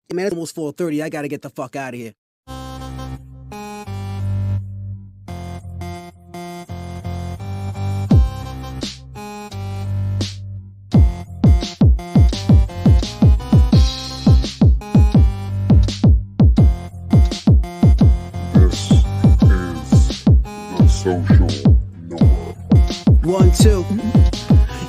Hey, man, it's almost 4:30. I gotta get the fuck out of here. This is the Social Noah. 1, 2.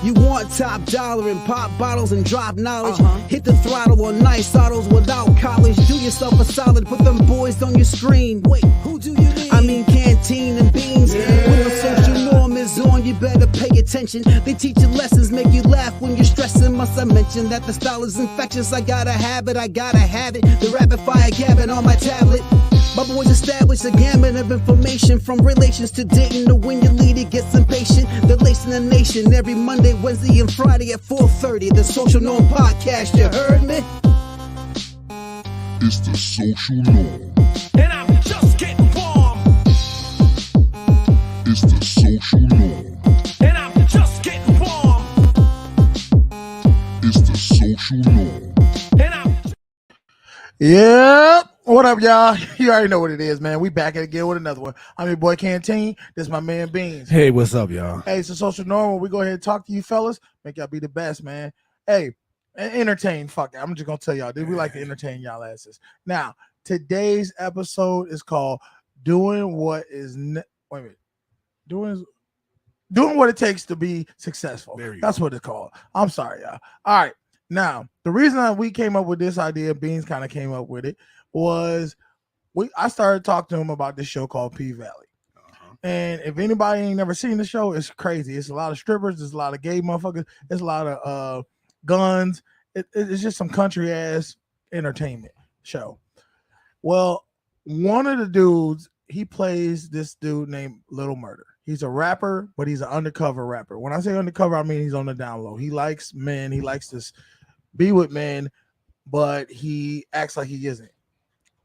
You want top dollar and pop bottles and drop knowledge. Hit the throttle on nice autos without college. Do yourself a solid, put them boys on your screen. Wait, who do you mean? I mean Canteen and Beans. When the social norm is on, you better pay attention. They teach you lessons, make you laugh when you're stressing. Must I mention that the style is infectious? I gotta have it, I gotta have it. The rapid fire gabbing on my tablet. My boys established a gamut of information, from relations to dating to when your leader gets impatient. They're lacing the nation every Monday, Wednesday, and Friday at 4:30. The Social Norm Podcast, you heard me? It's the Social Norm. And I'm just getting warm. It's the Social Norm. And I'm just getting warm. It's the Social Norm. And I'm Yep. What up, y'all? You already know what it is, man. We back at again with another one. I'm your boy Canteen. This is my man Beans. Hey, what's up, y'all? Hey, it's a social normal. We go ahead and talk to you fellas. Make y'all be the best, man. Hey, entertain. Fuck it. I'm just gonna tell y'all, dude. We like to entertain y'all asses. Now, today's episode is called "Doing What Is Wait a minute. Doing what it takes to be successful." That's what it's called. I'm sorry, y'all. All right. Now, the reason we came up with this idea, Beans kind of came up with it, was I started talking to him about this show called P Valley. And if anybody ain't never seen the show, it's crazy. It's a lot of strippers, there's a lot of gay motherfuckers, there's a lot of guns. It's just some country ass entertainment show. Well, one of the dudes, he plays this dude named Little Murder. He's a rapper, but he's an undercover rapper. When I say undercover, I mean he's on the down low. He likes men, he likes to be with men, but he acts like he isn't.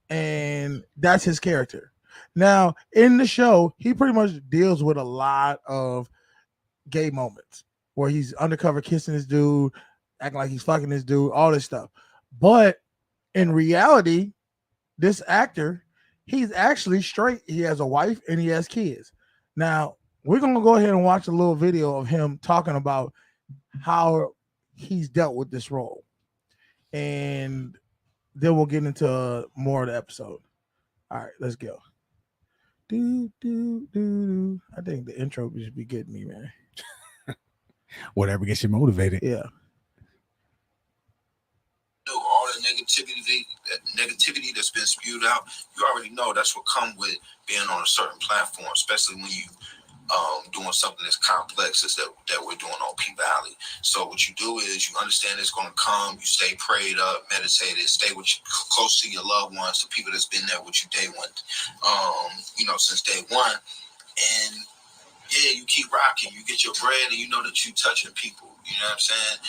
And that's his character. Now, in the show, he pretty much deals with a lot of gay moments where he's undercover kissing this dude, acting like he's fucking this dude, all this stuff. But in reality, this actor, he's actually straight. He has a wife and he has kids. Now, we're going to go ahead and watch a little video of him talking about how he's dealt with this role. And then we'll get into more of the episode. All right, let's go. I think the intro should be getting me, man. Whatever gets you motivated. Yeah. All the negativity that's been spewed out, you already know that's what comes with being on a certain platform, especially when you doing something as complex as that we're doing on P Valley. So what you do is you understand it's going to come, you stay prayed up, meditated, stay with close to your loved ones, the people that's been there with you day one, since day one. And yeah, you keep rocking, you get your bread, and you know that you touching people. You know what I'm saying?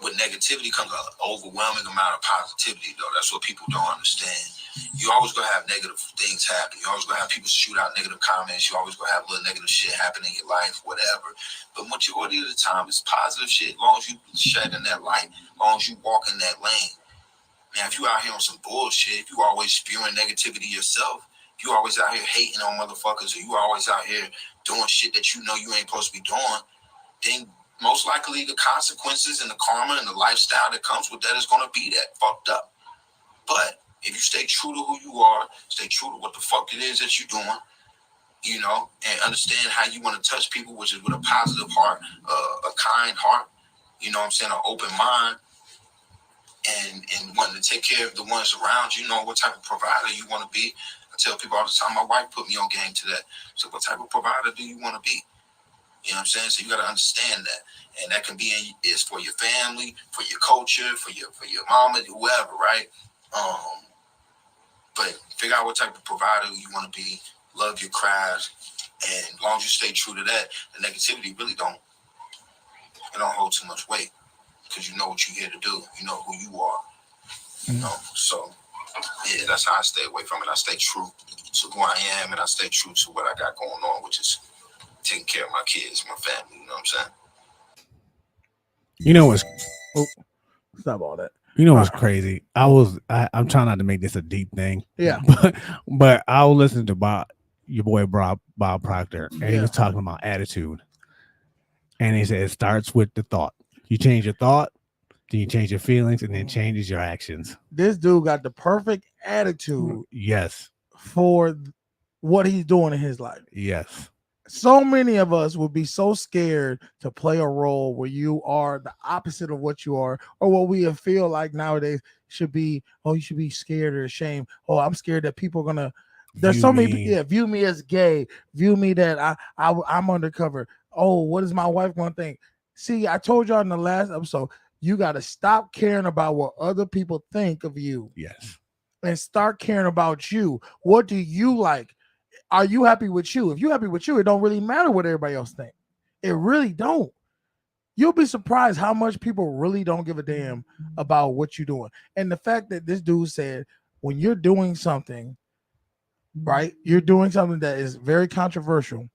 With negativity comes an overwhelming amount of positivity, though. That's what people don't understand. You always gonna have negative things happen. You always gonna have people shoot out negative comments. You always gonna have little negative shit happen in your life, whatever. But majority of the time, it's positive shit. As long as you shedding that light, as long as you walk in that lane. Now, if you out here on some bullshit, if you always spewing negativity yourself, if you always out here hating on motherfuckers, or you always out here doing shit that you know you ain't supposed to be doing, then most likely the consequences and the karma and the lifestyle that comes with that is going to be that fucked up. But if you stay true to who you are, stay true to what the fuck it is that you're doing, and understand how you want to touch people, which is with a positive heart, a kind heart, you know what I'm saying, an open mind, and wanting to take care of the ones around you, know what type of provider you want to be. I tell people all the time, my wife put me on game to that. So what type of provider do you want to be? You know what I'm saying? So you got to understand that. And that can be is for your family, for your culture, for your mama, whoever, right? But figure out what type of provider you want to be, love your craft, and as long as you stay true to that, the negativity really don't hold too much weight, because you know what you're here to do. You know who you are. You know? So yeah, that's how I stay away from it. I stay true to who I am, and I stay true to what I got going on, which is taking care of my kids, my family. You know what I'm saying? You know what's Stop all that. You know what's crazy? I'm trying not to make this a deep thing. Yeah. But I was listening to your boy Bob Proctor, and he Yeah. was talking about attitude. And he said it starts with the thought. You change your thought, then you change your feelings, and then changes your actions. This dude got the perfect attitude Yes. for what he's doing in his life. Yes. So many of us would be so scared to play a role where you are the opposite of what you are, or what we feel like nowadays should be. Oh, you should be scared or ashamed. Oh, I'm scared that people are gonna. There's View so many. me. Yeah, view me as gay. View me that I'm undercover. Oh, what is my wife gonna think? See, I told y'all in the last episode, you got to stop caring about what other people think of you Yes. and start caring about you. What do you like? Are you happy with you? If you're happy with you, it don't really matter what everybody else think. It really don't. You'll be surprised how much people really don't give a damn about what you're doing. And the fact that this dude said, when you're doing something, right, you're doing something that is very controversial,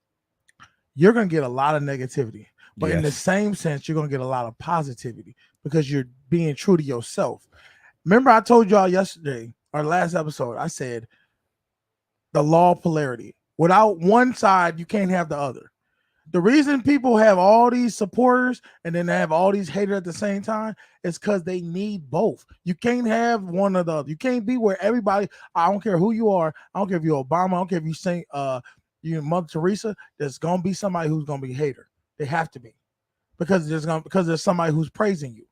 you're going to get a lot of negativity. But in the Yes. same sense, you're going to get a lot of positivity because you're being true to yourself. Remember, I told y'all yesterday, our last episode, I said, the law of polarity. Without one side, you can't have the other. The reason people have all these supporters and then they have all these haters at the same time is because they need both. You can't have one or the other. You can't be where everybody, I don't care who you are, I don't care if you're Obama, I don't care if you say you Mother Teresa, there's gonna be somebody who's gonna be a hater. They have to be. Because there's somebody who's praising you.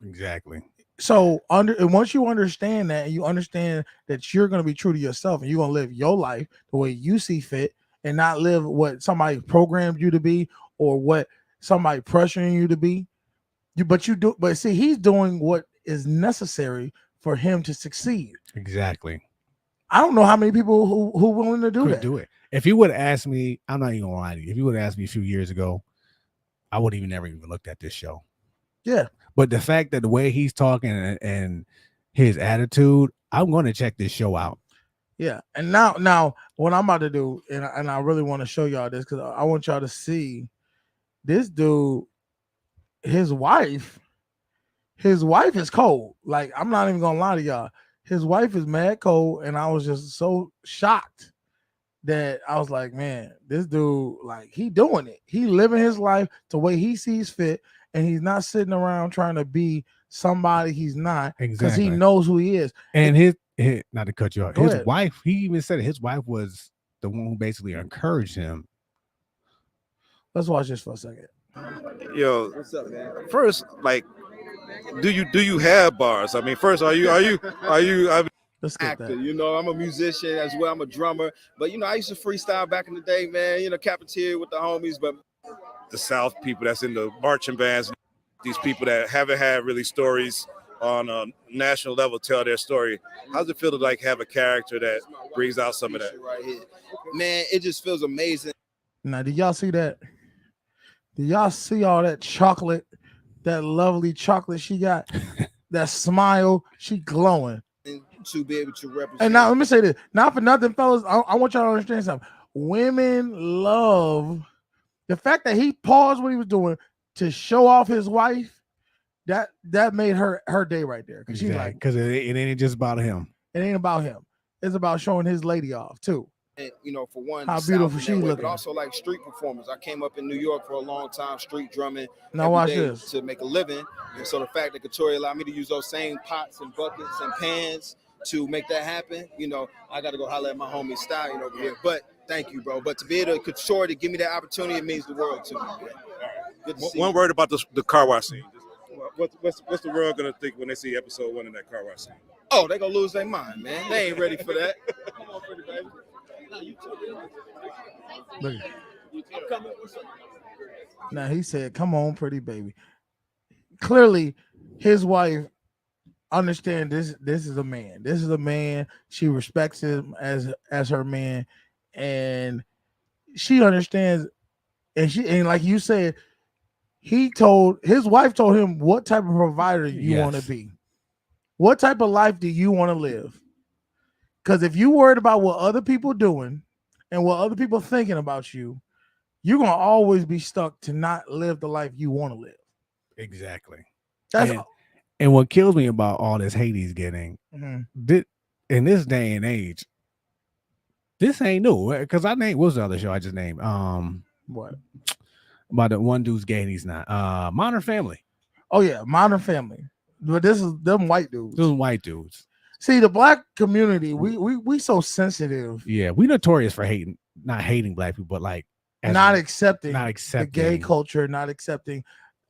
Exactly. So and once you understand that, and you understand that you're going to be true to yourself and you're going to live your life the way you see fit and not live what somebody programmed you to be or what somebody pressuring you to be. But see, he's doing what is necessary for him to succeed. Exactly. I don't know how many people who willing to do Could that. do it. If you would have asked me, I'm not even gonna lie to you. If you would have asked me a few years ago, I would have never even looked at this show. Yeah. But the fact that the way he's talking and his attitude, I'm going to check this show out. Yeah. And now what I'm about to do, and I really want to show y'all this because I want y'all to see this dude, his wife is cold. Like, I'm not even gonna lie to y'all. His wife is mad cold, and I was just so shocked that I was like, man, this dude, like, he doing it. He living his life the way he sees fit, and he's not sitting around trying to be somebody he's not because Exactly. he knows who he is. And his not to cut you off, Go his ahead. wife, he even said it, his wife was the one who basically encouraged him. Let's watch this for a second. Yo, what's up, man? First, like, do you have bars? I mean, first, are you? I'm Let's an get actor. that. You know, I'm a musician as well. I'm a drummer, but you know, I used to freestyle back in the day, man. You know, cafeteria with the homies, but the South people that's in the marching bands, these people that haven't had really stories on a national level tell their story. How's it feel to like have a character that brings out some of that? Right here, man. It just feels amazing. Now, did y'all see that? Did y'all see all that chocolate, that lovely chocolate she got? That smile, she glowing. To be able to represent. And now let me say this, not for nothing, fellas. I want y'all to understand something. Women love the fact that he paused what he was doing to show off his wife. That made her day right there. Because she's like, because it ain't just about him. it ain't about him. It's about showing his lady off too. And, you know, for one, How the beautiful South in she that way, looking. but also like street performers. I came up in New York for a long time, street drumming. Now every watch day this. to make a living. And so the fact that Couture allowed me to use those same pots and buckets and pans to make that happen, you know, I got to go holler at my homie Stallion over here. But thank you, bro. But to be able to Couture to give me that opportunity, it means the world to me. Good to see One you. word about the car wash scene. What's the world gonna think when they see episode 1 in that car wash scene? Oh, they gonna lose their mind, man. They ain't ready for that. Come on, pretty baby. Look. Now he said, "Come on, pretty baby." Clearly, his wife understand this. This is a man. This is a man. She respects him as her man, and she understands. And like you said, his wife told him what type of provider you want to Yes. be. What type of life do you want to live? Because if you worried about what other people doing and what other people thinking about you, you're gonna always be stuck to not live the life you want to live. Exactly. That's And And what kills me about all this hate he's getting, Mhm. in this day and age, this ain't new. Because I named, what's the other show I just named? What? About the one dude's gay and he's not. Modern Family. Oh yeah, Modern Family. But this is them white dudes. Those white dudes. See, the black community, we so sensitive, Yeah, we notorious for not hating black people, but like not accepting not the accepting gay culture, not accepting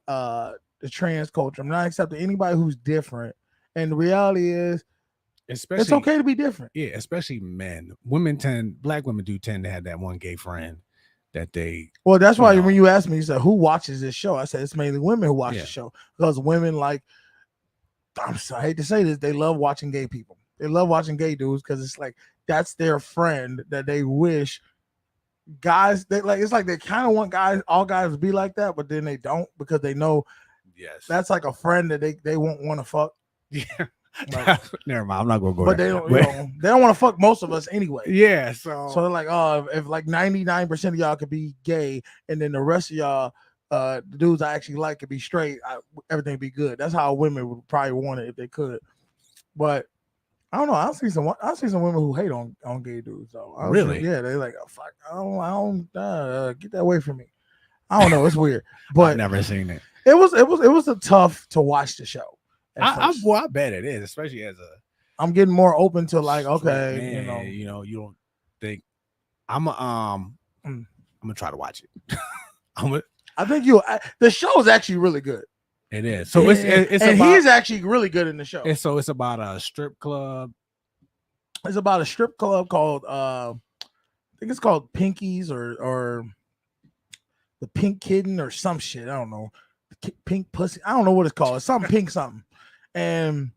the trans culture, not accepting anybody who's different. And the reality is, especially it's okay to be different. Yeah, especially men. Black women do tend to have that one gay friend that they. Well, that's why know. when you asked me, you said, who watches this show? I said, it's mainly women who watch Yeah. the show, because women like, I hate to say this, they love watching gay people. They love watching gay dudes because it's like that's their friend that they wish guys. They like, it's like they kind of want all guys to be like that, but then they don't, because they know Yes. that's like a friend that they won't want to fuck. Yeah. Like, Never mind. I'm not gonna go. but there. they don't. They don't want to fuck most of us anyway. Yeah. So So they're like, oh, if like 99% of y'all could be gay, and then the rest of y'all, the dudes I actually like could be straight, everything would be good. That's how women would probably want it if they could. But I don't know. I see some women who hate on gay dudes though. Really? Yeah, they're like, oh, fuck, I don't get that away from me. I don't know. It's weird, but I've never seen it. it was a tough to watch the show. I bet it is, especially as a. I'm getting more open to like, okay, man, you don't think I'm gonna try to watch it. I think the show is actually really good. It is. So it's and about, he's actually really good in the show. so it's about a strip club. It's about a strip club called I think it's called Pinkies or the Pink Kitten or some shit. I don't know. Pink Pussy. I don't know what it's called. It's something pink something. And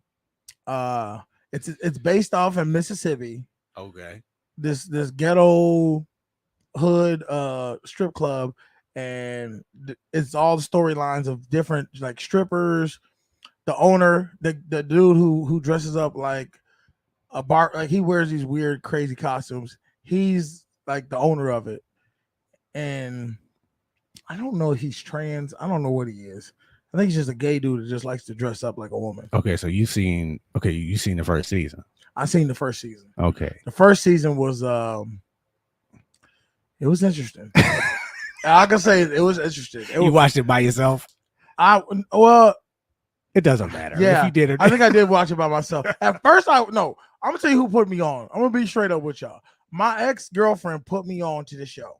it's based off in Mississippi. Okay. This ghetto hood strip club, and it's all the storylines of different like strippers, the owner, the dude who dresses up like a bar, like he wears these weird crazy costumes. He's like the owner of it, and I don't know if he's trans. I don't know what he is. I think he's just a gay dude that just likes to dress up like a woman. Okay, so you've seen the first season. I seen the first season. Okay. The first season was it was interesting. I can say it was interesting. You watched it by yourself? It doesn't matter. Yeah, if you did it. I think I did watch it by myself. At first, I'm gonna tell you who put me on. I'm gonna be straight up with y'all. My ex-girlfriend put me on to the show.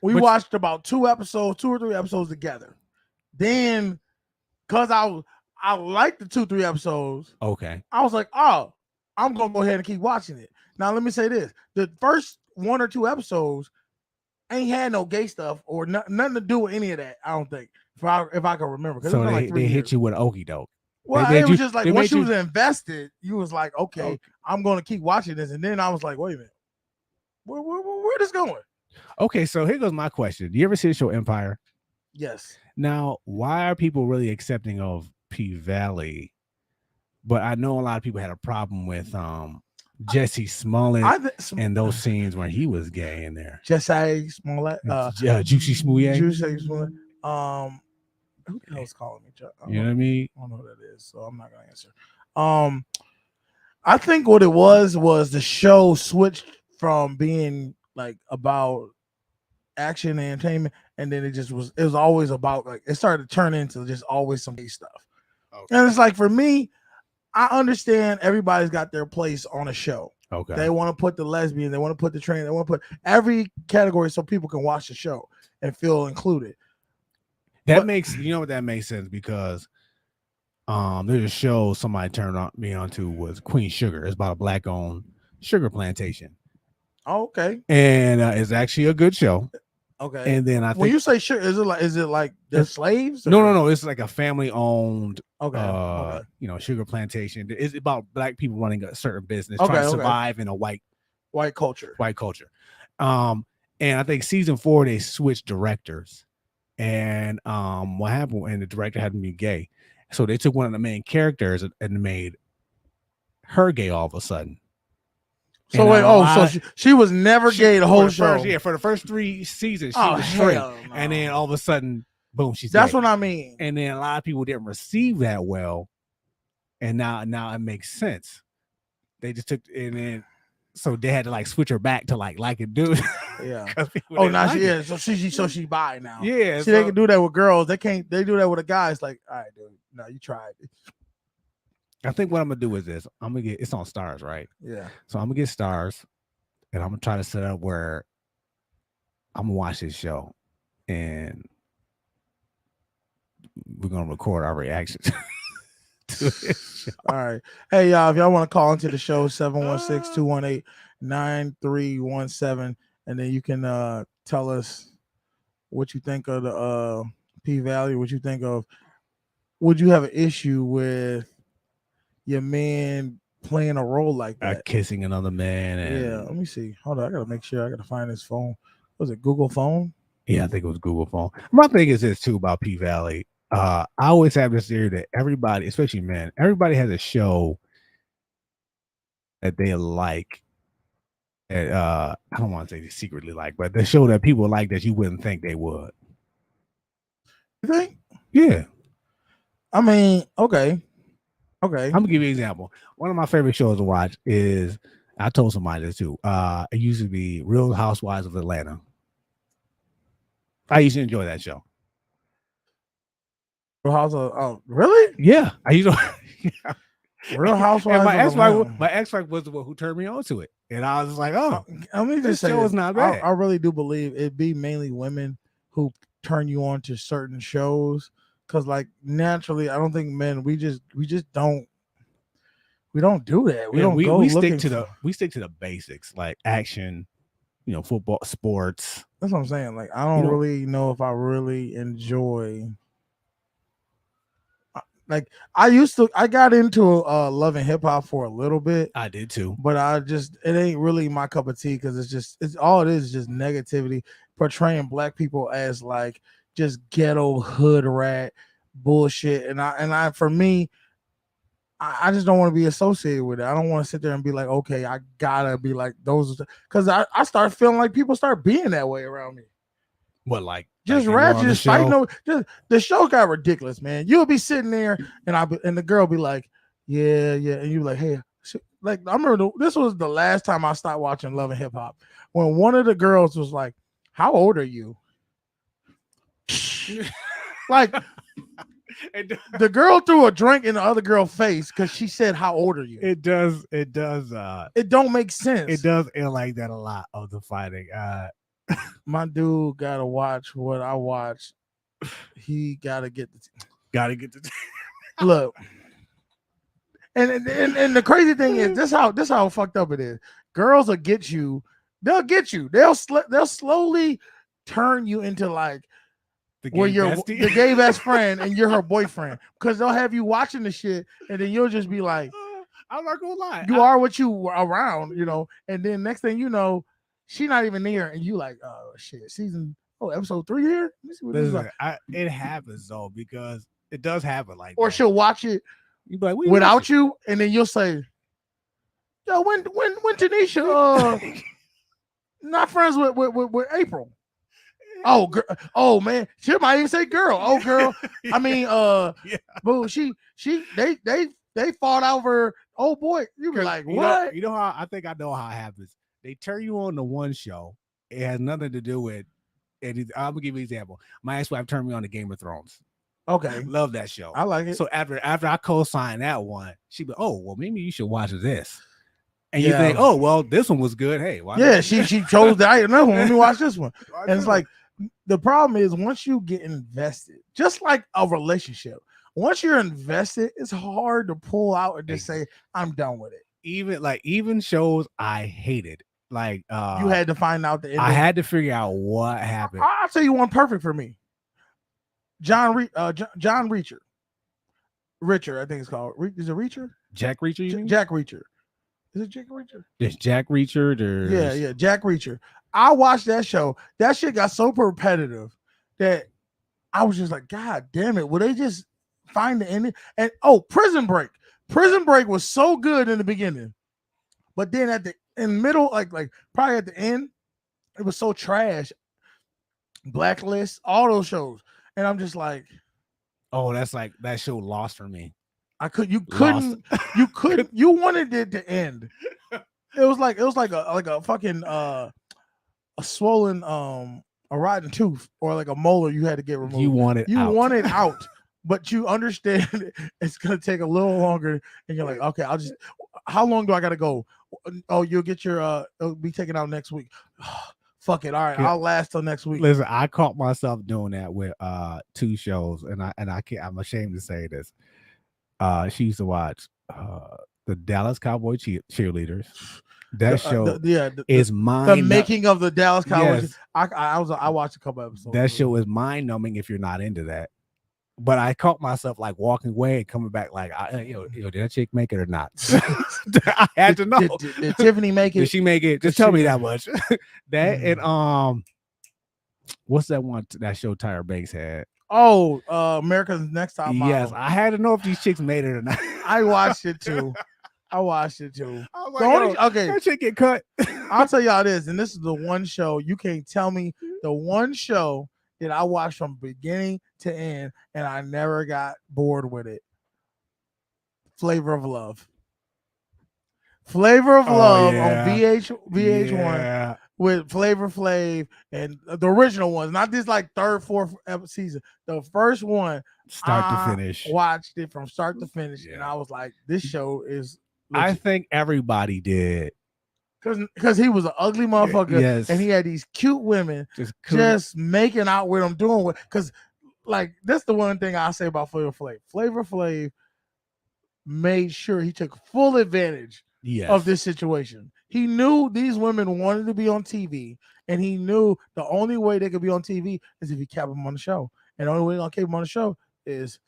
We watched about 2 or 3 episodes together. Then, cause I liked the 2-3 episodes. Okay. I was like, oh, I'm gonna go ahead and keep watching it. Now let me say this: the first 1 or 2 episodes ain't had no gay stuff or nothing to do with any of that. I don't think, if I can remember. So they hit you with an okie doke. Well, it was just like once you was invested, you was like, okay, I'm gonna keep watching this, and then I was like, wait a minute, where this going? Okay, so here goes my question: do you ever see the show Empire? Yes. Now, why are people really accepting of P Valley? But I know a lot of people had a problem with Jesse Smollett and those scenes where he was gay in there. Jesse Smollett, Juicy Smollett. Juicy Smollett. Who the hell is calling me? You know what I mean? I don't know who that is, so I'm not gonna answer. I think what it was the show switched from being like about action and entertainment, and then it was always about like it started to turn into just always some gay stuff. Okay. And it's like for me, I understand everybody's got their place on a show. Okay. They want to put the lesbian, they want to put the trans, they want to put every category so people can watch the show and feel included. That makes sense because there's a show somebody turned me on to was Queen Sugar. It's about a black-owned sugar plantation. Oh, okay. And it's actually a good show. Okay. And then I think when you say sugar, is it like they're slaves? Or? No. It's like a family-owned okay. Sugar plantation. It's about black people running a certain business, trying to survive in a white culture. And I think season 4 they switched directors. And what happened? And the director had to be gay, so they took one of the main characters and made her gay all of a sudden. So wait, she was never gay the whole show. For the first 3 seasons, she was straight, and then all of a sudden boom, she's That's gay. what I mean. And then a lot of people didn't receive that well, and now it makes sense. They just took and then so they had to like switch her back to like a dude. Yeah. Oh, now she is. So she bi now. Yeah. See, they can do that with girls. They can't. They do that with a guy. It's like, all right, dude. No, you tried. I think what I'm gonna do is this. I'm gonna get it's on Stars, right? Yeah. So I'm gonna get Stars, and I'm gonna try to set up where I'm gonna watch this show, and we're gonna record our reactions. All right. Hey, y'all, if y'all want to call into the show, 716-218-9317, and then you can tell us what you think of the P-Valley, what you think of, would you have an issue with your man playing a role like that? Kissing another man. And... Yeah, let me see. Hold on, I gotta make sure. I gotta find his phone. Was it Google phone? Yeah, I think it was Google phone. My thing is this too about P-Valley. I always have this theory that everybody, especially men, everybody has a show that they like. That, I don't want to say they secretly like, but the show that people like that you wouldn't think they would. You think? Yeah. I mean, okay. I'm gonna give you an example. One of my favorite shows to watch is I told somebody this too. It used to be Real Housewives of Atlanta. I used to enjoy that show. Real Housewives. Oh, really? Yeah, I used to. Yeah. Real Housewives. My ex-wife was the one who turned me on to it, and I was like, "Oh, let me just say, it's not bad." I really do believe it'd be mainly women who turn you on to certain shows, because, like, naturally, I don't think men. We just don't. We don't do that. We stick to the basics, like action, football, sports. That's what I'm saying. Like, I don't really know if I really enjoy. Like, I got into Love and Hip Hop for a little bit. I did too, but it ain't really my cup of tea, because it's all it is just negativity, portraying black people as like just ghetto hood rat bullshit. And I for me, I just don't want to be associated with it. I don't want to sit there and be like, okay, I gotta be like those, because I start feeling like people start being that way around me. What, like just ratchet, just fighting over. The show got ridiculous, man. You'll be sitting there, and the girl be like, yeah, and you be like, hey, like, I remember this was the last time I stopped watching Love and Hip Hop, when one of the girls was like, "How old are you?" Like, the girl threw a drink in the other girl's face because she said, "How old are you?" It does. It don't make sense. It does air like that a lot of the fighting. My dude gotta watch what I watch. He gotta get the look. And the crazy thing is, this how fucked up it is. Girls will get you. They'll get you. They'll slowly turn you into like where you're the gay best friend and you're her boyfriend, because they'll have you watching the shit, and then you'll just be like, I'm not gonna lie, you are what you were around, and then next thing you know, she's not even there, and you like, oh shit, episode 3 here. Let me see what this is like. It happens though, because it does happen like or that. She'll watch it without you, and then you'll say, yo, when Tanisha not friends with April. Oh man, she might even say girl. Oh girl, yeah. I mean, yeah. Boo, they fought over. Oh boy, you be like, what? You know how I think I know how it happens. They turn you on to one show. It has nothing to do with. I'm gonna give you an example. My ex-wife turned me on to Game of Thrones. Okay, love that show. I like it. So after I co-signed that one, she be, oh well, maybe you should watch this. And you think, oh well, this one was good. Hey, why not? She chose that. Another one. Let me watch this one. And it's like, the problem is, once you get invested, just like a relationship, once you're invested, it's hard to pull out and just say, I'm done with it. Even shows I hated, like you had to find out the ending. I had to figure out what happened. I'll tell you one perfect for me. John Reacher. Richard, I think it's called. Is it Reacher? Jack Reacher, you mean? Jack Reacher. Is it Jack Reacher? It's Jack Reacher. Yeah, Jack Reacher. I watched that show. That shit got so repetitive that I was just like, God damn it. Will they just find the ending? And Prison Break. Prison Break was so good in the beginning. But then in middle, like probably at the end, it was so trash. Blacklist, all those shows. and I'm just like, oh, that's like that show Lost for me. You wanted it to end. It was like a fucking a swollen a rotten tooth or like a molar you had to get removed. You want it out, but you understand it's gonna take a little longer, and you're like, okay, how long do I gotta go? Oh, you'll get your it'll be taken out next week. Fuck it. All right, I'll last till next week. Listen, I caught myself doing that with 2 shows, and I can't. I'm ashamed to say this. She used to watch the Dallas Cowboy cheerleaders. That show is mind. The making of the Dallas Cowboys. Yes. I watched a couple episodes. That show is mind numbing if you're not into that. But I caught myself like walking away and coming back like, did that chick make it or not? I had to know. Did Tiffany make it? Did she make it? Just tell me that much. That and what's that one that show Tyra Banks had? Oh, America's Next Top Model. Yes, I had to know if these chicks made it or not. I watched it too. Like, okay, that chick get cut. I'll tell y'all this, and this is the one show you can't tell me. The one show that I watched from beginning to end, and I never got bored with it. Flavor of Love. Flavor of Love on VH1 with Flavor Flav and the original ones, not this like third, fourth season. The first one, start to finish. Watched it from start to finish, and I was like, this show is. I think everybody did. Because he was an ugly motherfucker, yes. And he had these cute women just making out with him, doing what? Because, like, that's the one thing I say about Flavor Flav. Flavor Flav made sure he took full advantage of this situation. He knew these women wanted to be on TV, and he knew the only way they could be on TV is if he kept them on the show. And the only way to keep them on the show is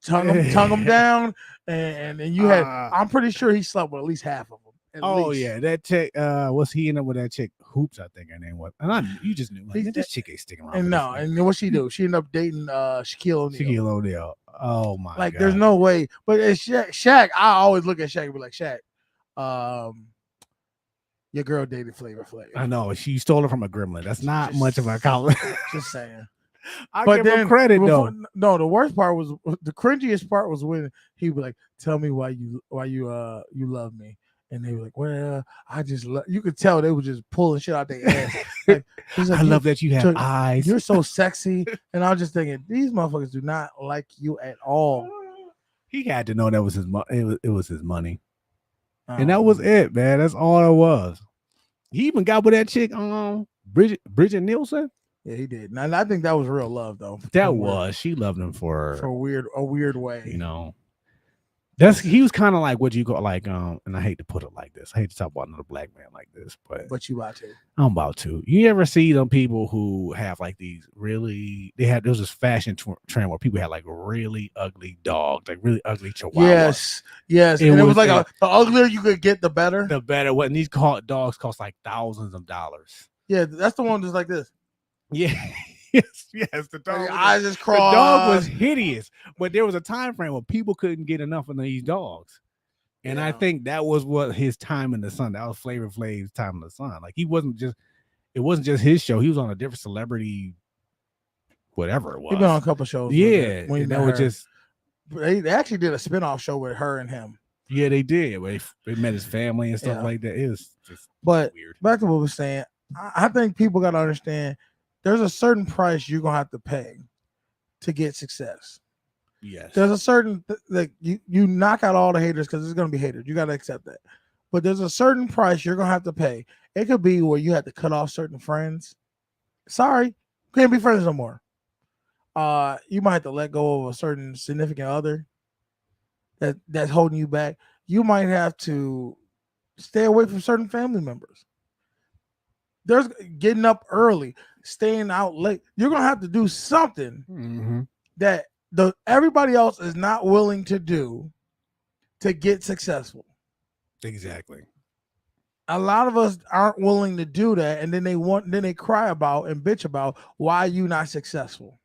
tongue them down, and you had. I'm pretty sure he slept with at least half of them. Yeah, that chick. What's he in up with that chick? Hoops, I think her name was. And you just knew like, this chick ain't sticking around. And what she do? She ended up dating Shaquille O'Neal. Oh my god! There's no way. But it's Shaq. I always look at Shaq and be like, Shaq, your girl dated Flavor Flav. I know she stole her from a gremlin. That's not much of a compliment. Just saying. I give him credit though. No, the worst part was the cringiest part was when he was like, "Tell me why you love me." And they were like, well, I just love. You could tell they were just pulling shit out their ass. Like, I love that you have eyes. You're so sexy. And I was just thinking, these motherfuckers do not like you at all. He had to know that was his money. It was his money. And that was it, man. That's all it was. He even got with that chick, Bridget Nielsen. Yeah, he did. And I think that was real love, though. That was. She loved him for a weird way. You know. He was kind of like what you call like and I hate to put it like this. I hate to talk about another black man like this, but you about to. I'm about to. You ever see them people who have like these really there was this fashion trend where people had like really ugly dogs, like really ugly chihuahuas. Yes. And it was like the uglier you could get, the better. The better. What these dogs cost like thousands of dollars. Yeah, that's the one that's like this. Yeah. Yes, the dog. I just crawled. The dog was hideous, but there was a time frame where people couldn't get enough of these dogs, and I think that was what his time in the sun. That was Flavor Flav's time in the sun. Like it wasn't just his show. He was on a different celebrity, whatever it was. He been on a couple shows. Yeah, and that was just. They actually did a spinoff show with her and him. Yeah, they did. Where they met his family and stuff like that. It was just weird. Back to what we're saying, I think people got to understand. There's a certain price you're gonna have to pay to get success. Yes. There's a certain like you knock out all the haters because there's gonna be haters. You gotta accept that. But there's a certain price you're gonna have to pay. It could be where you have to cut off certain friends. Sorry, can't be friends no more. You might have to let go of a certain significant other that's holding you back. You might have to stay away from certain family members. There's getting up early, staying out late. You're gonna have to do something that everybody else is not willing to do to get successful. Exactly. A lot of us aren't willing to do that, and then they cry about and bitch about why you not successful.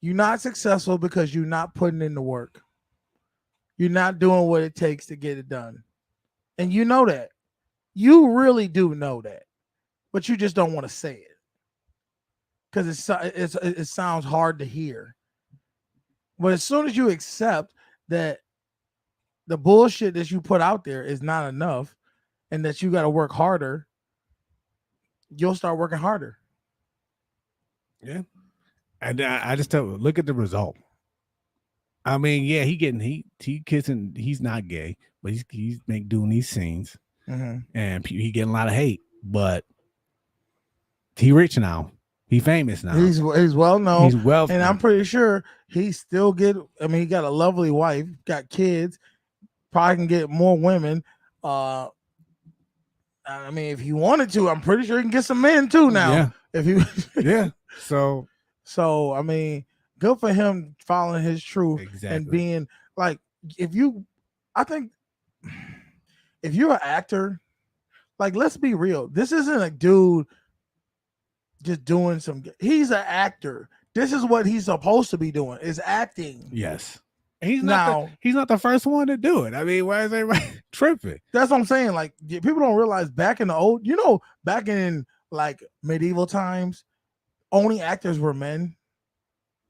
You're not successful because you're not putting in the work. You're not doing what it takes to get it done, and you know that. You really do know that, but you just don't want to say it because it sounds hard to hear. But as soon as you accept that the bullshit that you put out there is not enough and that you got to work harder, you'll start working harder. Yeah. And I just tell you, look at the result. I mean, yeah, he kissing. He's not gay, but he's doing these scenes, and he getting a lot of hate. But he rich now. He famous now. He's well known. He's well, and I'm pretty sure he still get. I mean, he got a lovely wife, got kids. Probably can get more women. I mean, if he wanted to, I'm pretty sure he can get some men too now. Yeah. If he, yeah. So I mean, good for him following his truth and being like, I think if you're an actor, like, let's be real. This isn't a dude just doing he's an actor. This is what he's supposed to be doing, is acting. Yes. He's not the first one to do it. I mean, why is everybody tripping? That's what I'm saying. Like, people don't realize back in the like medieval times, only actors were men.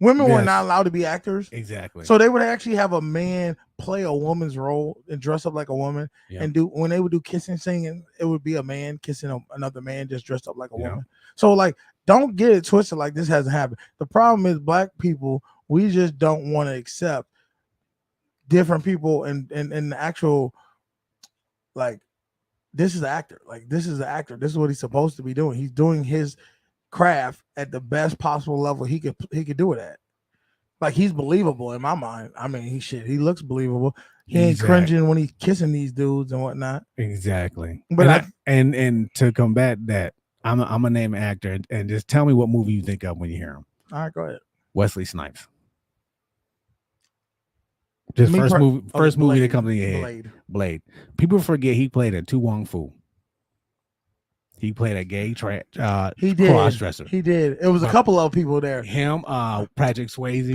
Women were not allowed to be actors. Exactly. So they would actually have a man play a woman's role and dress up like a woman and when they would do kissing singing, it would be a man kissing another man just dressed up like a woman. So like, don't get it twisted like this hasn't happened. The problem is black people, we just don't want to accept different people and the actual, like, this is the actor. Like, this is the actor. This is what he's supposed to be doing. He's doing his craft at the best possible level he could do it at. Like, he's believable in my mind. I mean, he looks believable. He ain't cringing when he's kissing these dudes and whatnot. Exactly. But and to combat that, I'm a name an actor and just tell me what movie you think of when you hear him. All right, go ahead. Wesley Snipes. Just first movie that comes in your head. Blade. People forget he played a Tu Wong Fu. He played a gay cross-dresser. He did. It was a couple of people there. Him, Patrick Swayze,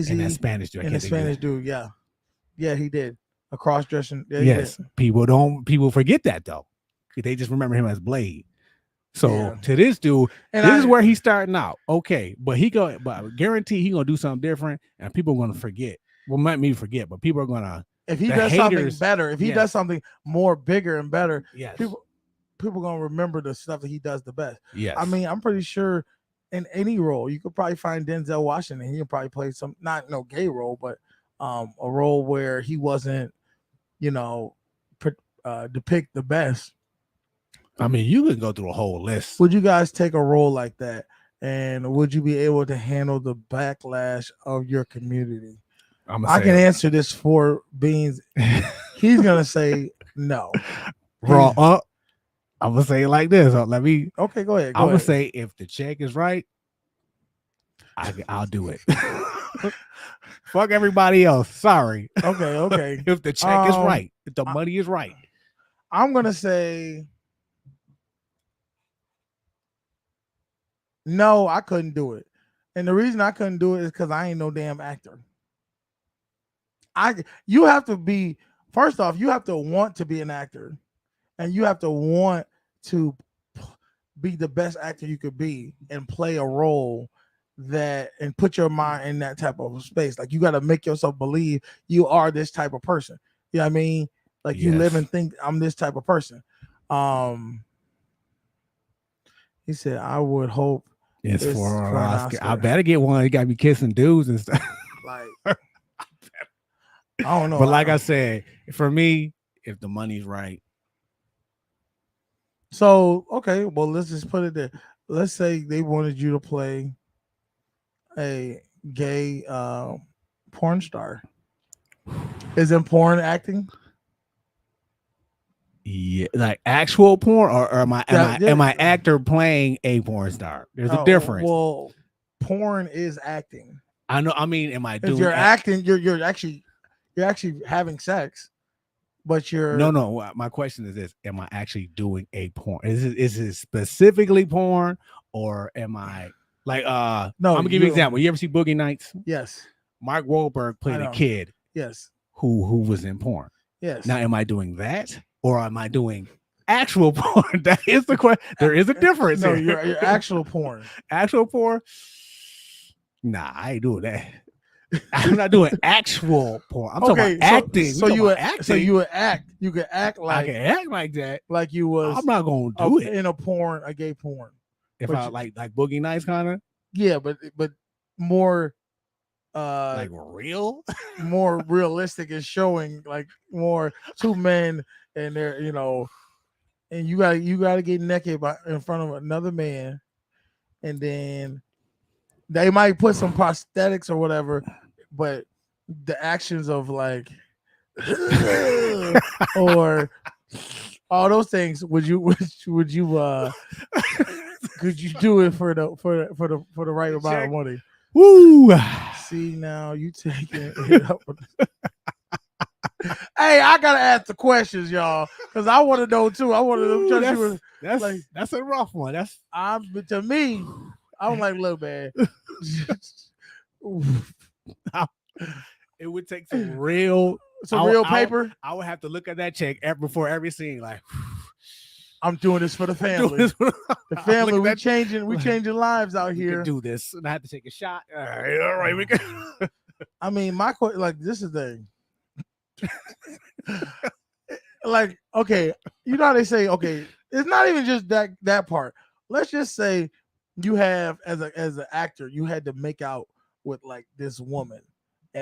and that Spanish dude. Yeah, he did a cross-dressing. Yeah, yes, people forget that though. They just remember him as Blade. So to this dude, this is where he's starting out. Okay, but I guarantee he gonna do something different, and people are gonna forget. Well, not me forget, but people are gonna. If he does something better, if he does something more bigger and better, people gonna remember the stuff that he does the best. Yes. I mean, I'm pretty sure in any role you could probably find Denzel Washington. He'll probably play not no gay role, but a role where he wasn't, depict the best. I mean, you can go through a whole list. Would you guys take a role like that, and would you be able to handle the backlash of your community? I can answer this for Beans. He's gonna say no. Wrong. I'm gonna say it like this. Okay, go ahead. I'm gonna say if the check is right, I'll do it. Fuck everybody else. Sorry. Okay. If the check is right, if the money is right, I'm gonna say no. I couldn't do it, and the reason I couldn't do it is because I ain't no damn actor. You have to be, first off, you have to want to be an actor, and you have to want to be the best actor you could be and play a role and put your mind in that type of space. Like, you got to make yourself believe you are this type of person. You know what I mean? Like, you live and think I'm this type of person. He said, I would hope it's for an Oscar. I better get one. You got to be kissing dudes and stuff. Like, I don't know. But like I said, for me, if the money's right. So, okay, well, let's just put it there. Let's say they wanted you to play a gay porn star. Isn't porn acting? Yeah, like actual porn, or am I actor playing a porn star? There's a difference. Well, porn is acting. I know. I mean, am I doing? You're acting. You're actually having sex, but you're no. My question is this: am I actually doing a porn? Is it specifically porn, or am I like no? I'm gonna give you an example. You ever see Boogie Nights? Yes. Mark Wahlberg played a kid. Yes. Who was in porn? Yes. Now, am I doing that, or am I doing actual porn? That is the question. There is a difference. No, here. your actual porn. Actual porn? Nah, I ain't doing that. I'm not doing actual porn. I'm talking about acting. So you would act. So you would act. You could act like I can act like that. Like you was. I'm not gonna do it in a porn, a gay porn. If I like Boogie Nights kind of. Yeah, but more. Like real, more realistic and showing like more two men and they're and you gotta get naked in front of another man, and then they might put some prosthetics or whatever, but the actions of like or all those things, would you could you do it for the right amount of money? Woo! See, now you taking it up. Hey, I gotta ask the questions, y'all, because I want to know too. I want to know. That's a rough one. To me, I'm like, look, man. It would take some real paper. I would have to look at that check before every scene. Like, I'm doing this for the family. The family, we changing lives out here. Do this, and I have to take a shot. All right, we can. I mean, this is the thing. Like, okay, you know how they say, okay, it's not even just that part. Let's just say you have as an actor, you had to make out with like this woman,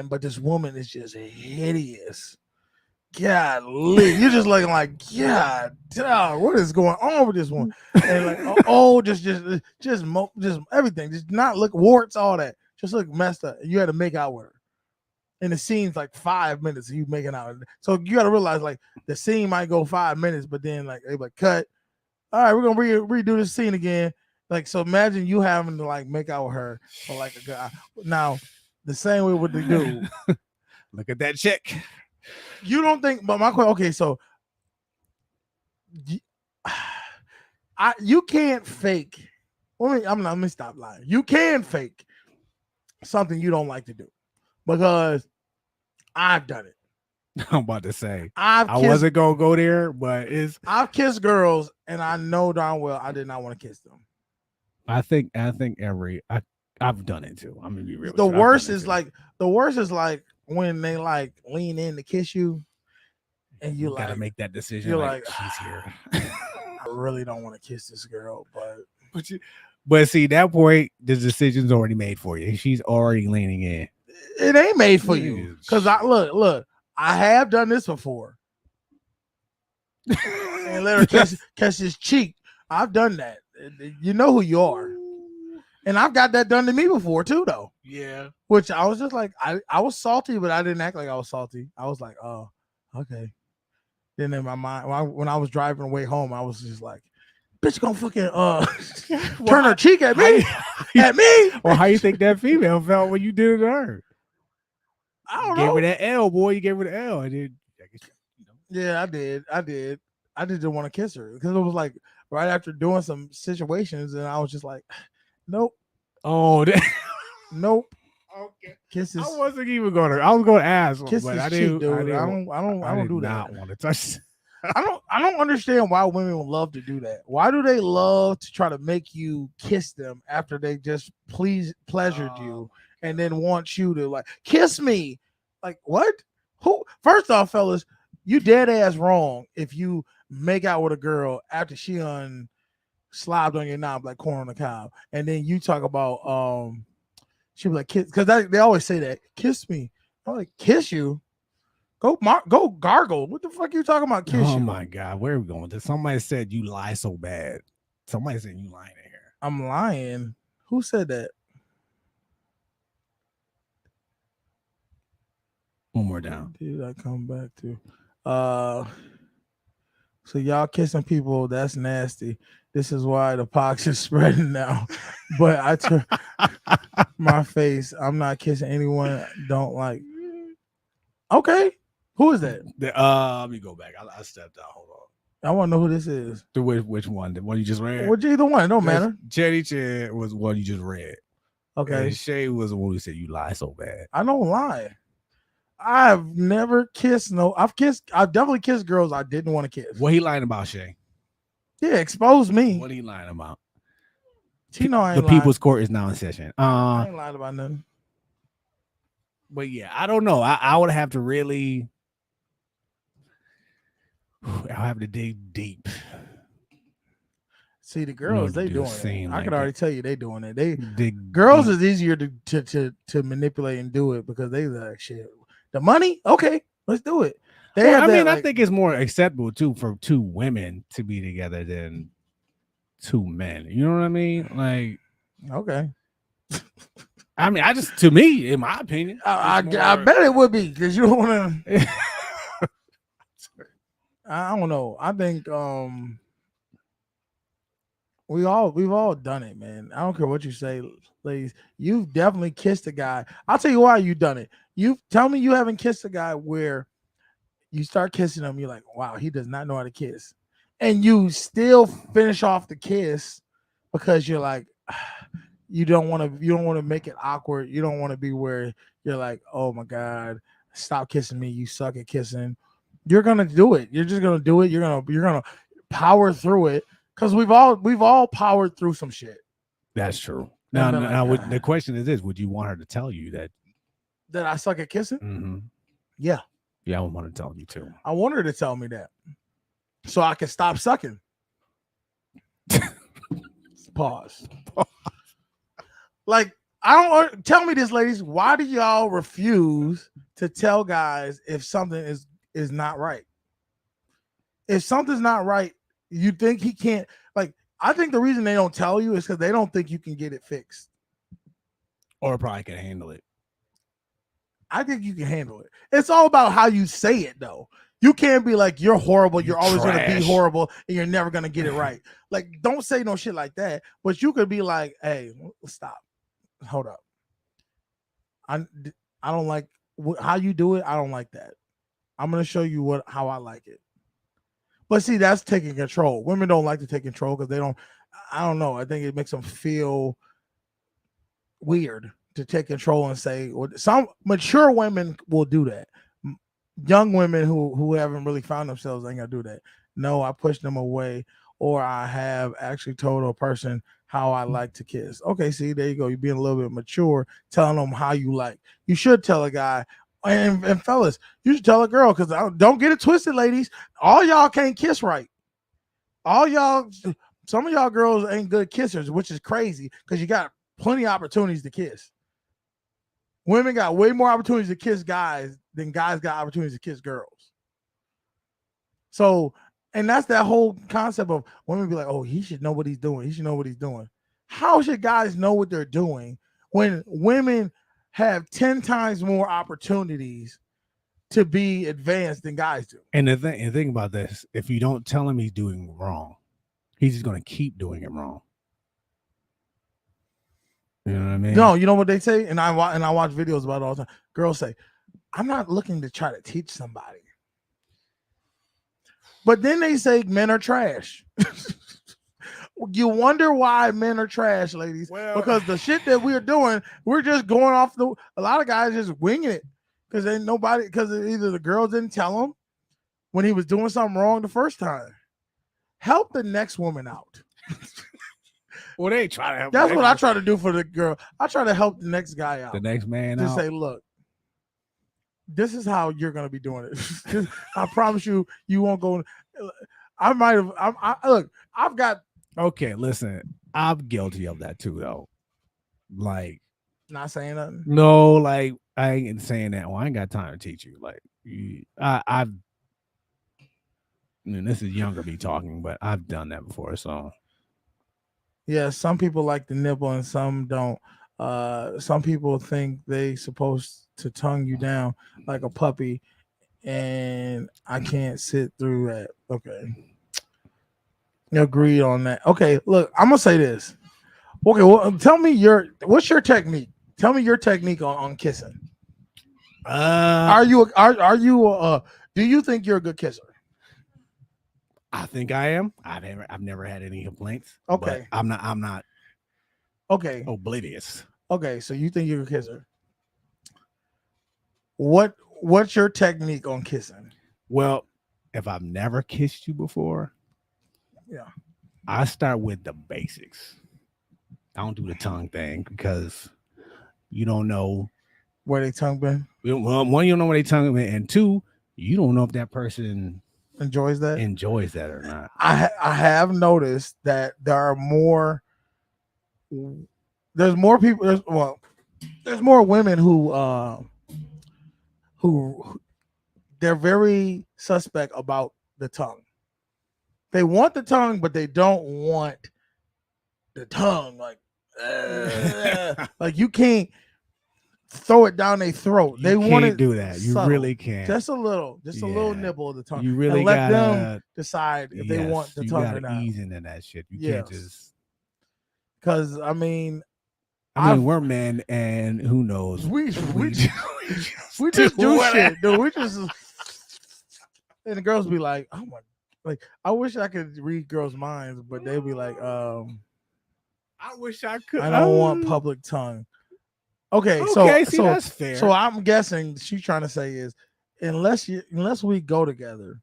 but this woman is just hideous. Golly, you're just looking like, God, what is going on with this one? And like, just everything, just not look warts, all that, just look messed up. You had to make out with her, and the scene's like 5 minutes of you making out. So you got to realize like the scene might go 5 minutes, but then like they like cut. All right, we're gonna redo this scene again. Like, so imagine you having to like make out with her or like a guy. Now, the same way with the dude. Look at that chick. You don't think, but my question, okay, so you can't fake. Let me stop lying. You can fake something you don't like to do, because I've done it. I'm about to say I wasn't gonna go there, but I've kissed girls and I know darn well I did not want to kiss them. I think I've done it too. I'm gonna be real. The worst is like when they like lean in to kiss you, and you gotta make that decision. You're like she's here. I really don't want to kiss this girl, but see, that point, the decision's already made for you. She's already leaning in. It ain't made for you, because I look. I have done this before, and let her catch his cheek. I've done that. You know who you are. And I've got that done to me before too, though. Yeah. Which I was just like, I was salty, but I didn't act like I was salty. I was like, oh, okay. Then in my mind, when I was driving away home, I was just like, bitch gonna fucking turn her cheek at me. At me. Well, how you think that female felt when you did it to her? I don't know. Gave her that L, boy. You gave her the L. I did. Yeah, I did. I didn't want to kiss her, because it was like right after doing some situations, and I was just like, nope. Oh, nope. Okay. Kisses. I wasn't even gonna. I was gonna ask, kisses but I didn't. Dude, I don't do that. Not want to touch. I don't understand why women love to do that. Why do they love to try to make you kiss them after they just pleasured you, and then want you to like kiss me? Like, what? Who? First off, fellas, you dead ass wrong if you make out with a girl after she slobbed on your knob like corn on the cob, and then you talk about she was like kiss, because they always say that, kiss me. I'm like, kiss you? Go gargle. What the fuck are you talking about? Kiss you? Oh my God, where are we going? Somebody said you lie so bad. Somebody said you lying in here. I'm lying. Who said that? One more down. Did I come back to? So y'all kissing people, that's nasty. This is why the pox is spreading now. But I turn my face. I'm not kissing anyone. Don't like. Okay. Who is that? Let me go back. I stepped out. Hold on. I want to know who this is. Which one? The one you just read? Which either one. It don't matter. Chetty Chet was one you just read. Okay. And Shay was the one who said you lie so bad. I don't lie. I've never kissed. I've definitely kissed girls I didn't want to kiss. What he lying about, Shay? Yeah, expose me. What are you lying about? Tino, I ain't the People's Court is now in session. I ain't lying about nothing. But yeah, I don't know. I would have to really. I'll have to dig deep. See, the girls, they doing it. I can already tell you they doing it. The girls is easier to manipulate and do it because they like shit. The money, okay, let's do it. I think it's more acceptable too for two women to be together than two men. You know what I mean? Like, okay. I mean, to me, in my opinion, I bet it would be because you don't want to. I don't know. I think we've all done it, man. I don't care what you say, ladies. You've definitely kissed a guy. I'll tell you why you've done it. You tell me you haven't kissed a guy where you start kissing him, you're like, wow, he does not know how to kiss, and you still finish off the kiss because you're like, you don't want to make it awkward. You don't want to be where you're like, oh my god, stop kissing me. You suck at kissing. You're gonna do it. You're just gonna do it. You're gonna power through it because we've all powered through some shit. That's true. Now, the question is this: would you want her to tell you that I suck at kissing? Mm-hmm. Yeah. Yeah, I would want to tell you too. I want her to tell me that so I can stop sucking. Pause. Like, I don't tell me this, ladies. Why do y'all refuse to tell guys if something is not right? If something's not right, you think he can't. Like, I think the reason they don't tell you is because they don't think you can get it fixed, or probably can handle it. I think you can handle it. It's all about how you say it, though. You can't be like, you're horrible. You're always going to be horrible and you're never going to get it right. Like, don't say no shit like that. But you could be like, hey, stop. Hold up. I don't like how you do it. I don't like that. I'm going to show you how I like it. But see, that's taking control. Women don't like to take control because I don't know. I think it makes them feel weird to take control and say, some mature women will do that. Young women who haven't really found themselves ain't gonna do that. No, I push them away, or I have actually told a person how I like to kiss. Okay, see, there you go. You're being a little bit mature, telling them how you like. You should tell a guy, and fellas, you should tell a girl, because don't get it twisted, ladies. All y'all can't kiss right. Some of y'all girls ain't good kissers, which is crazy because you got plenty of opportunities to kiss. Women got way more opportunities to kiss guys than guys got opportunities to kiss girls. So, and that's that whole concept of women be like, oh, he should know what he's doing. He should know what he's doing. How should guys know what they're doing when women have 10 times more opportunities to be advanced than guys do? And the thing about this, if you don't tell him he's doing wrong, he's just going to keep doing it wrong. You know what I mean? No, you know what they say? And I watch videos about it all the time. Girls say, I'm not looking to try to teach somebody. But then they say men are trash. You wonder why men are trash, ladies. Well, because the shit that we're doing, we're just going off a lot of guys just winging it. Because either the girls didn't tell him when he was doing something wrong the first time. Help the next woman out. Well, they try to help. That's what I try to do for the girl. I try to help the next guy out. The next man out. Say, look, this is how you're going to be doing it. I promise you, you won't go. I've got. Okay, listen, I'm guilty of that too, though. Like, not saying nothing. No, like, I ain't saying that. Well, I ain't got time to teach you. Like, I mean, this is younger me talking, but I've done that before, so. Yeah, some people like the nipple and some don't. Some people think they supposed to tongue you down like a puppy, and I can't sit through that. Okay. Agreed on that. Okay, look, I'm gonna say this. Okay, well, tell me what's your technique? Tell me your technique on kissing. Do you think you're a good kisser? I think I am. I've never had any complaints. Okay. I'm not okay. Oblivious. Okay, so you think you're a kisser. What's your technique on kissing? Well, if I've never kissed you before, yeah, I start with the basics. I don't do the tongue thing because you don't know where they tongue been. One, you don't know where they tongue been, and two, you don't know if that person enjoys that or not. I have noticed that there's more people. There's more women who they're very suspect about the tongue. They want the tongue, but they don't want the tongue. Like, like you can't throw it down their throat. They want to do that. You subtle. Really can't. Just a little nibble of the tongue. You really and let them decide if they want the tongue or not. Ease into that shit. You can't just. Because I mean, we're men, and who knows? We just do shit, dude. We just and the girls be like, oh my, like I wish I could read girls' minds, but they'd be like, I wish I could. I don't want public tongue. Okay, so that's fair. So I'm guessing she's trying to say is unless we go together,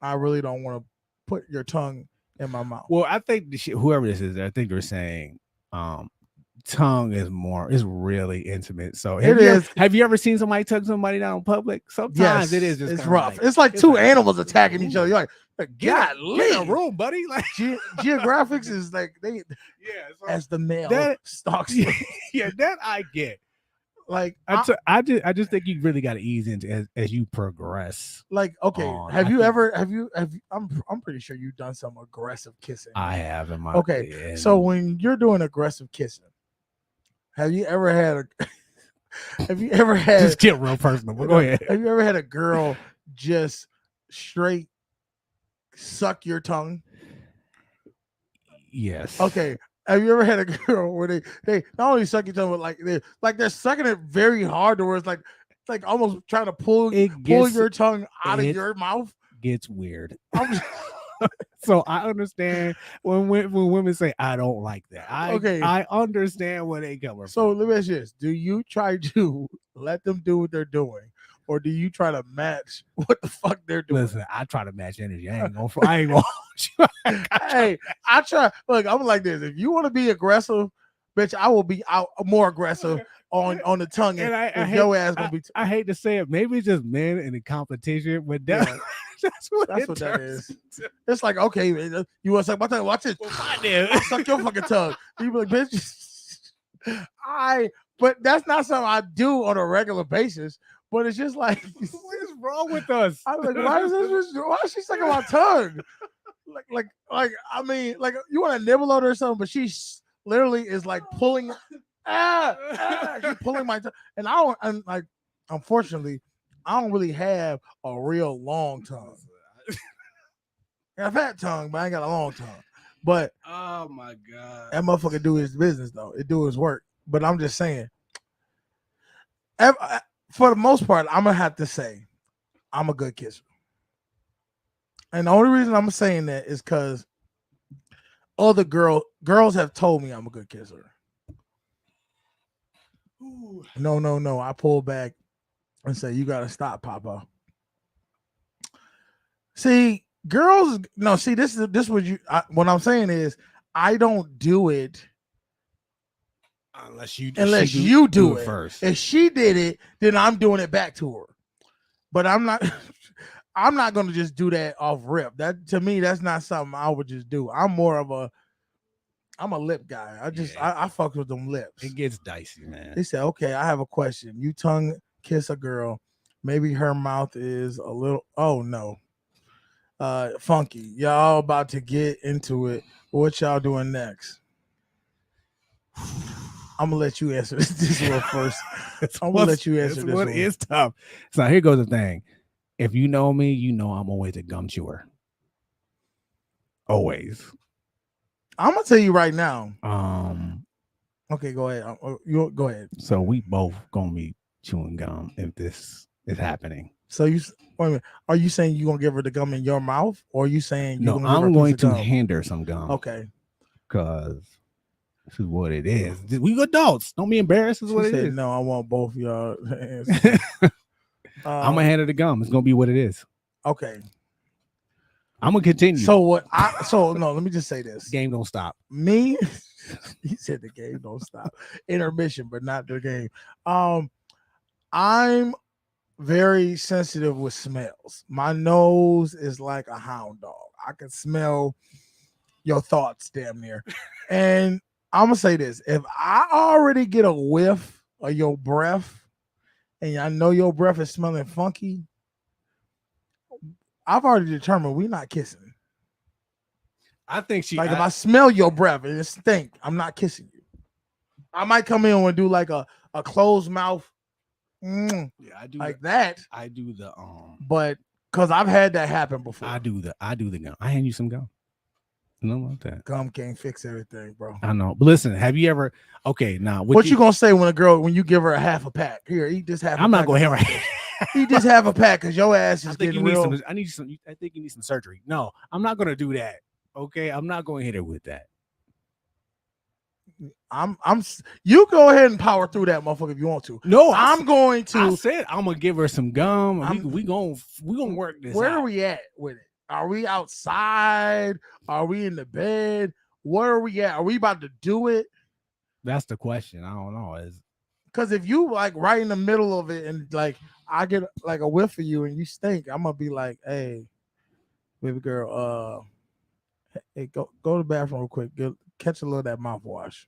I really don't want to put your tongue in my mouth. Well, I think whoever this is, I think they're saying tongue is really intimate. So have you ever seen somebody tug somebody down in public? Sometimes it is just it's rough. It's like two animals attacking each other. You're like get in a room, buddy. Like geographics is like they as the male stalks. Yeah, that I get. Like I just think you really got to ease into as you progress. Like, okay, have you I'm pretty sure you've done some aggressive kissing. I have in my so when you're doing aggressive kissing, have you ever had just get real personal, but go ahead. Have you ever had a girl just straight suck your tongue? Yes. Okay. Have you ever had a girl where they not only suck your tongue, but they're sucking it very hard to where it's like almost trying to pull your tongue out of your mouth? Gets weird. So I understand when women say I don't like that. I understand where they come from. So let me ask you this: do you try to let them do what they're doing, or do you try to match what the fuck they're doing? Listen, I try to match energy. I ain't gonna. Hey, I try. Look, I'm like this. If you want to be aggressive, bitch, I will be out more aggressive on the tongue. And your ass gonna be. I hate to say it. Maybe it's just men in the competition, but that's what that is. It's like, okay, you want to suck my tongue? Watch it. Well, suck your fucking tongue. You be like, bitch. But that's not something I do on a regular basis. But it's just like, what is wrong with us? I'm like, why is she sucking my tongue? Like, I mean, like you want to nibble on her or something, but she literally is like pulling, she's pulling my tongue, and unfortunately, I don't really have a real long tongue. I've had tongue, but I ain't got a long tongue. But oh my god, that motherfucker do his business though. It do his work. But I'm just saying, for the most part, I'm gonna have to say I'm a good kisser. And the only reason I'm saying that is because other girls have told me I'm a good kisser. Ooh. No. I pull back and say, you gotta stop, Papa. See, girls, no, see, this is what I'm saying is I don't do it unless you do it first. If she did it, then I'm doing it back to her. But I'm not going to just do that off rip. That to me, that's not something I would just do. I'm a lip guy. I fuck with them lips. It gets dicey, man. They said, okay, I have a question. You tongue kiss a girl, maybe her mouth is a little, oh no, funky. Y'all about to get into it. What y'all doing next? I'm gonna let you answer this one first. I'm gonna let you answer this one. It's tough. So here goes the thing. If you know me, you know I'm always a gum chewer. Always. I'm gonna tell you right now. Okay, go ahead. You go ahead. So we both gonna be chewing gum if this is happening. So wait a minute. Are you saying you gonna give her the gum in your mouth, or are you saying no? I'm going to hand her some gum. Okay. Because this is what it is. We adults. Don't be embarrassed. This is what it is. No, I want both of y'all. I'm gonna hand her the gum. It's gonna be what it is. Okay. I'm gonna continue. So no, let me just say this. Game don't stop. Me, he said the game don't stop. Intermission, but not the game. I'm very sensitive with smells. My nose is like a hound dog. I can smell your thoughts damn near. And I'm gonna say this: if I already get a whiff of your breath, and I know your breath is smelling funky, I've already determined we're not kissing. I think she if I smell your breath and it stink, I'm not kissing you. I might come in and do like a closed mouth. Yeah, I do like that. I do the but because I've had that happen before. I do the gum. I hand you some gum. No about that. Gum can't fix everything, bro. I know. But listen, have you ever now what you gonna say when you give her a half a pack? Here, eat this half. I'm not gonna have her. Eat this half a pack because your ass is getting real. I think you need some surgery. No, I'm not gonna do that. Okay, I'm not going to hit her with that. You go ahead and power through that motherfucker if you want to. No, I'm going to. I said I'm gonna give her some gum. We gonna work this. Where out. Are we at with it? Are we outside? Are we in the bed? Where are we at? Are we about to do it? That's the question. I don't know. Because if you like right in the middle of it and like I get like a whiff of you and you stink, I'm gonna be like, hey, baby girl, hey, go to the bathroom real quick. Catch a little of that mouthwash.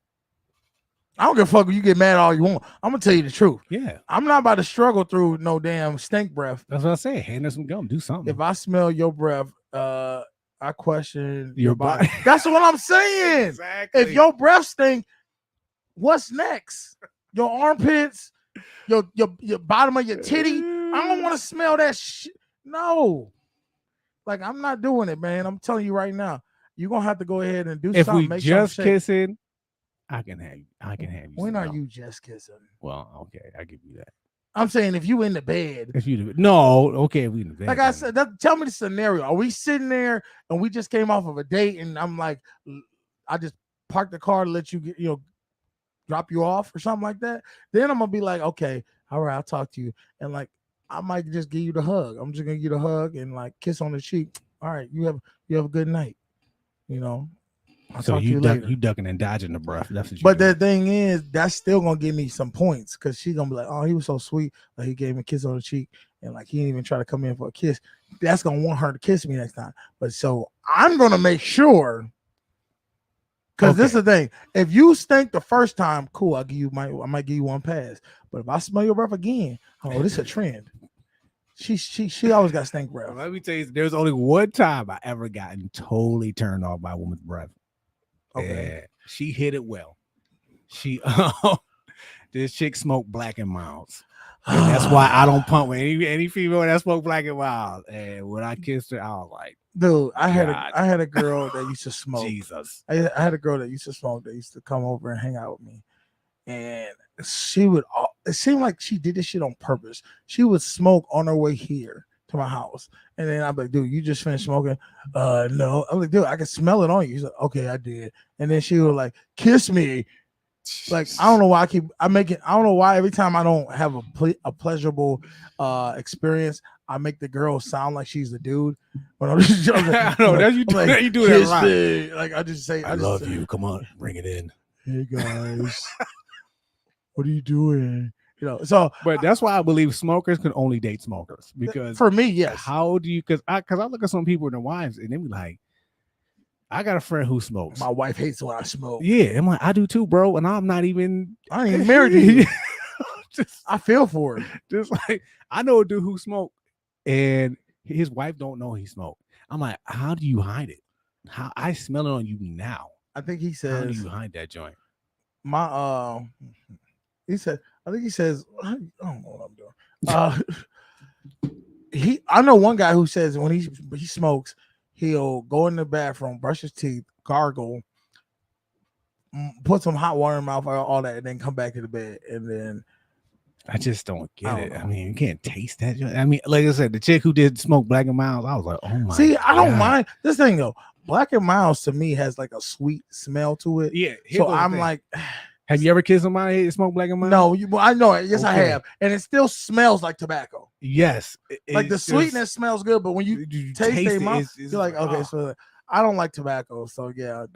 I don't give a fuck if you get mad all you want. I'm gonna tell you the truth. Yeah. I'm not about to struggle through no damn stink breath. That's what I say. Hand her some gum. Do something. If I smell your breath, I question your body. That's what I'm saying. Exactly. If your breath stink, what's next? Your armpits, your bottom of your titty. I don't want to smell that shit. No. Like, I'm not doing it, man. I'm telling you right now. You're gonna have to go ahead and do something. If we just kissing, I can have you. When are you just kissing? Well, okay, I give you that. I'm saying if you in the bed. If you okay, we in the bed. Like I said, tell me the scenario. Are we sitting there and we just came off of a date and I'm like, I just parked the car to let you get, drop you off or something like that? Then I'm gonna be like, okay, all right, I'll talk to you. And like, I might just give you the hug. I'm just gonna give you the hug and like kiss on the cheek. All right, you have a good night. I'll so talk you to you ducking and dodging the breath. That's what but the thing is, that's still gonna give me some points because she's gonna be like, oh, he was so sweet. Like he gave me a kiss on the cheek and like he didn't even try to come in for a kiss. That's gonna want her to kiss me next time. But so I'm gonna make sure. Because this is the thing. If you stink the first time, cool, I might give you one pass. But if I smell your breath again, oh, this is a trend. She always got stink breath. Let me tell you, there's only one time I ever gotten totally turned off by a woman's breath. Okay. Yeah, she hit it well. This chick smoked Black and Milds. And that's why I don't pump with any female that smoke Black and Mild. And when I kissed her, I was like, dude, I had a girl that used to smoke. Jesus. I had a girl that used to smoke that used to come over and hang out with me. And she would, it seemed like she did this shit on purpose. She would smoke on her way here to my house. And then I'm like, dude, you just finished smoking? No. I'm like, dude, I can smell it on you. She's like, okay, I did. And then she would like, kiss me. Like, I don't know why I don't know why every time I don't have a pleasurable experience, I make the girl sound like she's the dude. But I'm just joking. I know, you do that right. Me. Like, I just say, I love you. Come on, bring it in. Hey guys, what are you doing? So, but that's why I believe smokers can only date smokers, because for me, yes. How do you? Because I look at some people and their wives, and they be like, I got a friend who smokes. My wife hates when I smoke. Yeah, I'm like, I do too, bro, and I ain't even married to you. I feel for it. Just like I know a dude who smoked, and his wife don't know he smoked. I'm like, how do you hide it? How I smell it on you now? I think he says, how do you hide that joint? He said, I think he says, I don't know what I'm doing. I know one guy who says when he smokes, he'll go in the bathroom, brush his teeth, gargle, put some hot water in his mouth, all that, and then come back to the bed. And then I just don't get it. I mean, you can't taste that. I mean, like I said, the chick who did smoke Black and Mild, I was like, oh my. See, I don't mind this thing though. Black and Mild to me has like a sweet smell to it. Yeah. So I'm like, Have you ever kissed somebody that smoked black and mild? No, well, I know it. Yes, I have, and it still smells like tobacco. Yes, like the sweetness smells good, but when you taste their mouth, you're like, okay, so I don't like tobacco, so yeah.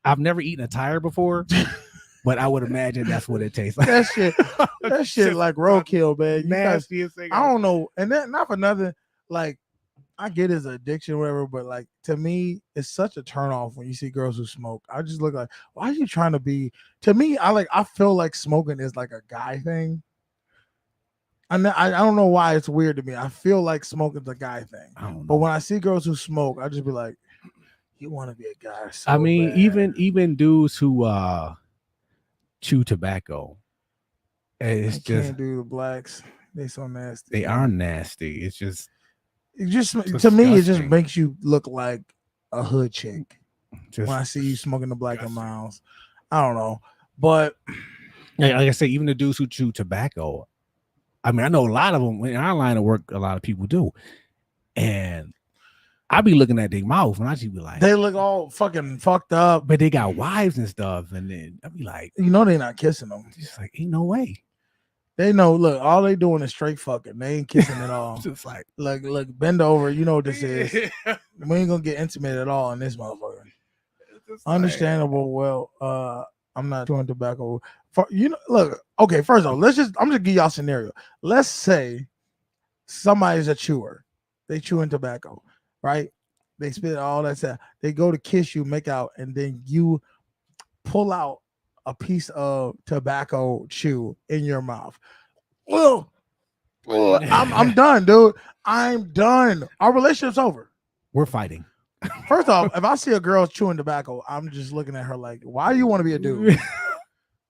I've never eaten a tire before, but I would imagine that's what it tastes like. that shit like roadkill, man. Nasty thing. I don't know, and then not for nothing, like. I get his addiction or whatever, but like to me, it's such a turnoff when you see girls who smoke. I just look like, why are you trying to be? To me, I feel like smoking is like a guy thing. I don't know why it's weird to me. I feel like smoking's a guy thing. But when I see girls who smoke, I just be like, you want to be a guy? So I mean, bad. even dudes who chew tobacco, it's just can't do the blacks. They so nasty. They are nasty. It's just. It just to me, it just makes you look like a hood chick. When I see you smoking the black and miles, I don't know, but like I say, even the dudes who chew tobacco, I mean, I know a lot of them in our line of work. A lot of people do, and I be looking at their mouth, and I just be like, they look all fucking fucked up, but they got wives and stuff, and then I be like, you know, they're not kissing them. Just like, ain't no way. They know, look, all they doing is straight fucking. They ain't kissing at all. Just like, look, bend over. You know what this is. We ain't gonna get intimate at all in this motherfucker. Understandable. Well, I'm not chewing tobacco. Look, okay. First off, I'm just gonna give y'all a scenario. Let's say somebody's a chewer. They chewing tobacco, right? They spit all that stuff. They go to kiss you, make out, and then you pull out a piece of tobacco chew in your mouth. Well, I'm done, dude. I'm done. Our relationship's over. We're fighting. First off, if I see a girl chewing tobacco, I'm just looking at her like, why do you want to be a dude?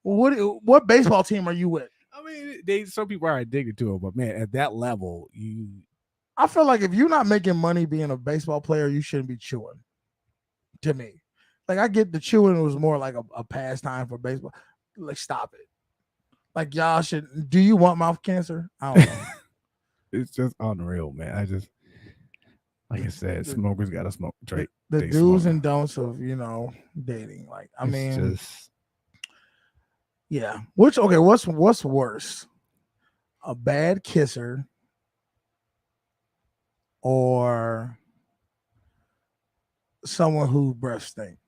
What baseball team are you with? I mean, some people are addicted to it, but man, at that level, I feel like if you're not making money being a baseball player, you shouldn't be chewing. To me. Like, I get the chewing was more like a pastime for baseball. Like, stop it. Like, y'all should. Do you want mouth cancer? I don't know. It's just unreal, man. I just, like I said, smokers got to smoke. Drake. The do's and don'ts of, dating. Like, I mean, yeah. What's worse? A bad kisser or someone who breath stink?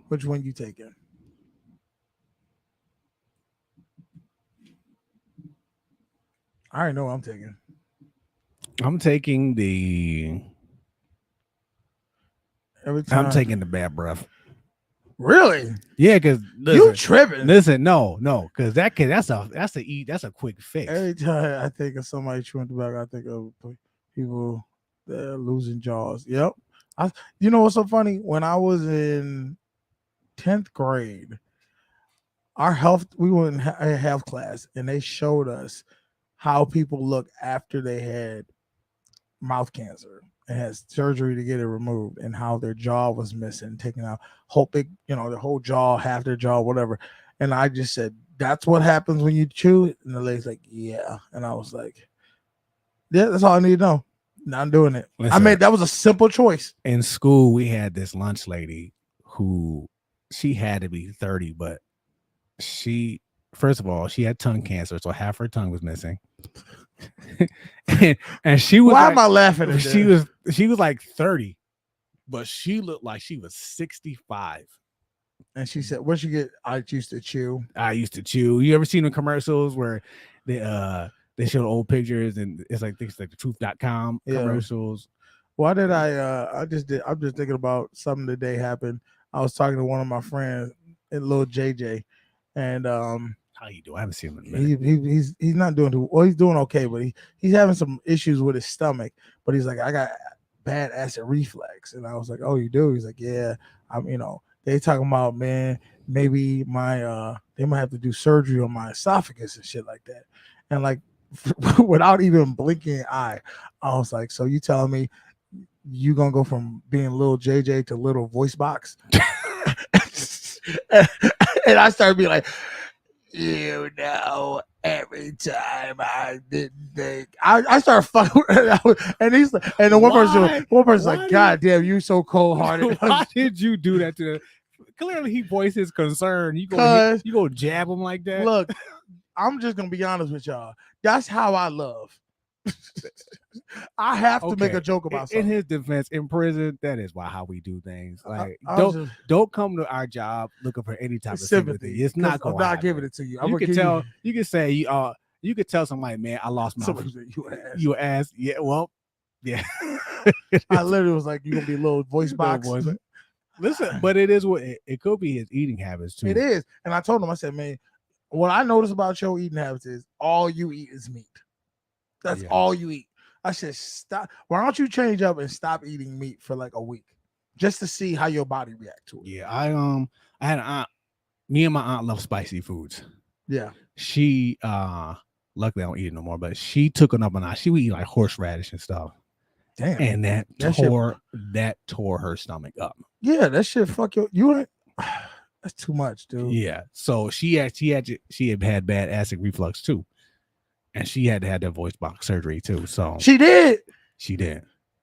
Which one you taking? I already know what I'm taking. I'm taking the. I'm taking the bad breath. Really? Yeah, because you tripping. Listen, no, because that's a quick fix. Every time I think of somebody chewing tobacco, I think of people that are losing jaws. Yep. You know what's so funny? When I was in 10th grade, we were in a health class, and they showed us how people look after they had mouth cancer and had surgery to get it removed, and how their jaw was missing, taken out, their whole jaw, half their jaw, whatever. And I just said, that's what happens when you chew. And the lady's like, yeah. And I was like, yeah, that's all I need to know. Now I'm doing it. Listen, that was a simple choice. In school, we had this lunch lady who she had to be 30, but first of all, she had tongue cancer, so half her tongue was missing. and she was. Why am I laughing at she was like 30, but she looked like she was 65. And she said, "Where'd you get? I used to chew. You ever seen the commercials where they show old pictures and it's like things like the truth.com commercials? Why did I'm just thinking about something today happened. I was talking to one of my friends, little JJ, and how you doing? I haven't seen him in a minute. He's not doing too well. He's doing okay, but he's having some issues with his stomach. But he's like, I got bad acid reflux, and I was like, oh, you do? He's like, yeah. They talking about, man, maybe they might have to do surgery on my esophagus and shit like that. And like, without even blinking an eye, I was like, so you telling me you gonna go from being little JJ to little voice box? And I started being like, You know, every time I didn't think I started fucking with and he's like, and the one person's like, God damn, you so cold hearted. Why did you do that to the clearly he voiced his concern. You go jab him like that. Look, I'm just gonna be honest with y'all. That's how I love. I have to make a joke about something. In his defense, in prison, that is how we do things. Like don't come to our job looking for any type of sympathy. It's not going to happen. I'm not giving it to you. You can say you could tell somebody, man, I lost my you ass. Yeah, well, yeah. I literally was like, you gonna be a little voice box. Listen, but it is what it could be his eating habits too. It is. And I told him, I said, man, what I noticed about your eating habits is all you eat is meat. That's all you eat. I said, stop. Why don't you change up and stop eating meat for like a week just to see how your body react to it? Yeah, I had an aunt. Me and my aunt love spicy foods. Yeah. She luckily I don't eat it no more, but she took it up a notch. She would eat like horseradish and stuff. Damn. And that tore her stomach up. Yeah, that shit fuck you. That's too much, dude. Yeah. So she had bad acid reflux too. And she had to have that voice box surgery too. So she did.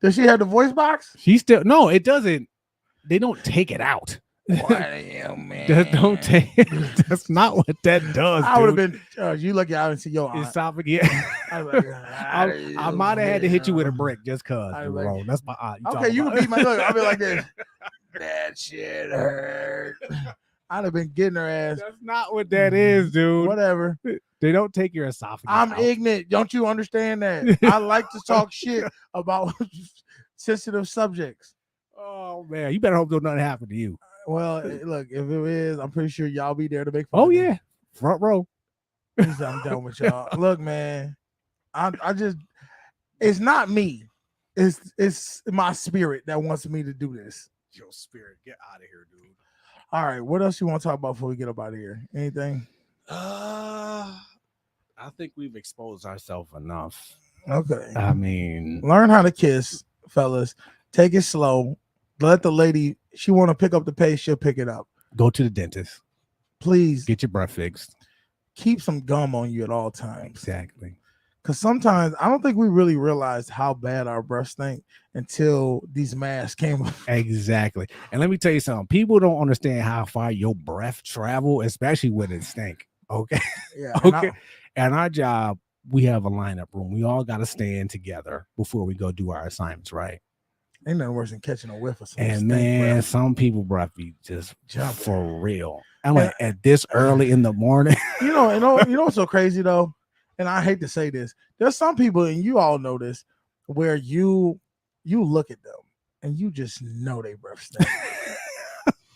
Does she have the voice box? She still no, it doesn't. They don't take it out. What you man? Don't take it. That's not what that does. I would have been you lucky I didn't see your aunt. Esophagus. I might have had to hit you with a brick just cause. Like, that's my aunt. Okay, you can beat my look. I'll be like this. That shit hurt. I'd have been getting her ass. That's not what that is, dude. Whatever. They don't take your esophagus. I'm out. ignorant. Don't you understand that? I like to talk shit about sensitive subjects. Oh man, you better hope nothing happened to you. Well, look, if it is, I'm pretty sure y'all be there to make fun. Oh yeah, front row. I'm done with y'all. Look, man, I just it's not me. It's my spirit that wants me to do this. Your spirit, get out of here, dude. All right, what else you want to talk about before we get up out of here? Anything? I think we've exposed ourselves enough. Okay. I mean, learn how to kiss, fellas. Take it slow. Let the lady, she want to pick up the pace, she'll pick it up. Go to the dentist. Please. Get your breath fixed. Keep some gum on you at all times. Exactly. Because sometimes I don't think we really realized how bad our breath stink until these masks came up. Exactly. And let me tell you something. People don't understand how far your breath travel, especially when it stink. Okay. Yeah. Okay. And our job, we have a lineup room. We all got to stand together before we go do our assignments, right? Ain't nothing worse than catching a whiff of some and man, breath. Some people breath be just for real. I'm like at this early in the morning. You know what's so crazy though? And I hate to say this. There's some people, and you all know this, where you look at them and you just know they breath stink.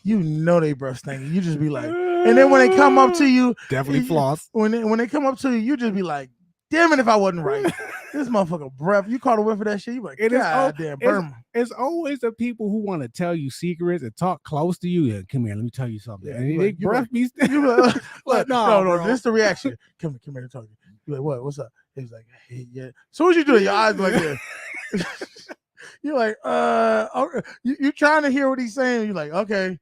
You know they breath stink. You just be like, and then when they come up to you, definitely floss. When they come up to you, you just be like, damn it, if I wasn't right. This motherfucker breath. You caught a whiff of that shit. You like, God damn, burn. It's always the people who want to tell you secrets and talk close to you. Yeah, come here, let me tell you something. Yeah, and they breath me. Like, no. This is the reaction. Come here to talk to you. You're like, what? What's up? He's like, hey, yeah. As soon as you do it, your eyes like this. You're like, you trying to hear what he's saying. You're like, okay.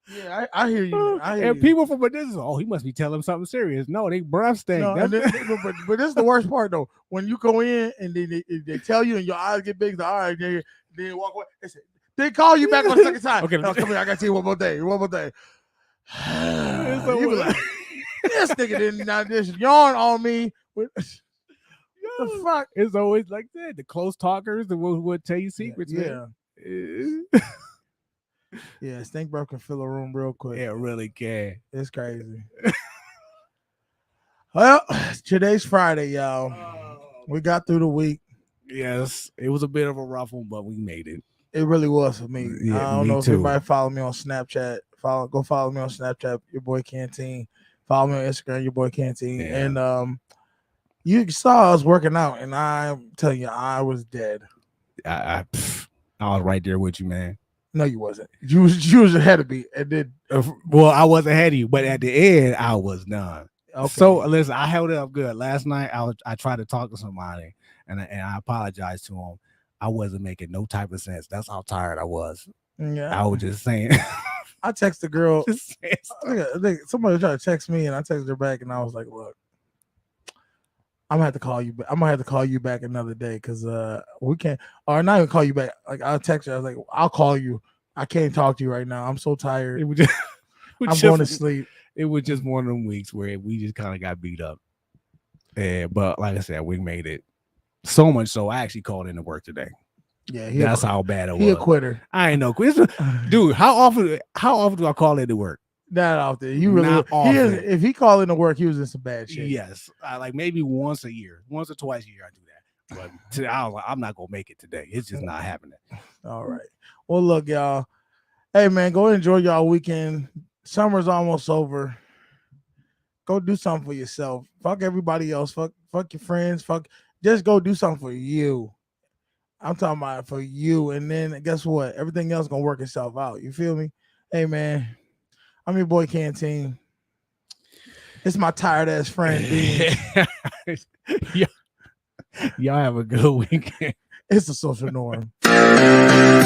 Yeah, I hear you. And people from a distance, he must be telling something serious. No, they breath stink. No, but this is the worst part though. When you go in and they tell you and your eyes get big, all right, then you walk away. They call you back on the second time. Okay, come here. I got to see you one more day. You be like, this nigga did not just yawn on me. The fuck? It's always like that. The close talkers, the ones who would tell you secrets. Yeah. Yeah, stink breath can fill a room real quick. Yeah, it really can. It's crazy. Well, today's Friday, y'all. We got through the week. Yes, it was a bit of a rough one, but we made it. It really was for me. Yeah, I don't know if anybody follow me on Snapchat. Go follow me on Snapchat, your boy Canteen. Follow me on Instagram, your boy Canteen. Yeah. And you saw us working out, and I'm telling you, I was dead. I was right there with you, man. No, you wasn't. You was ahead of me, and then well, I was ahead of you, but at the end, I was done. Okay. So listen, I held it up good. Last night, I tried to talk to somebody, and I apologized to him. I wasn't making no type of sense. That's how tired I was. Yeah, I was just saying. I text the girl. I think somebody tried to text me, and I texted her back, and I was like, "Look, I'm gonna have to call you. I'm gonna have to call you back another day because we can't, or not even call you back. Like I'll text her. I was like, I'll call you. I can't talk to you right now. I'm so tired. I'm going to sleep. It was just one of them weeks where we just kind of got beat up. But like I said, we made it so much so I actually called into work today. Yeah, that's how bad it was. He a quitter. I ain't no quitter, dude. How often do I call into work? Not often. You really if he called into work, he was in some bad shape. Yes, like maybe once a year, once or twice a year I do that. But today, I'm not gonna make it today. It's just not happening. All right. Well, look, y'all. Hey man, go enjoy y'all weekend. Summer's almost over. Go do something for yourself. Fuck everybody else. Fuck your friends. Just go do something for you. I'm talking about for you. And then guess what? Everything else gonna work itself out. You feel me? Hey man, I'm your boy Canteen. It's my tired ass friend. Y'all have a good weekend. It's a social norm. Daddy.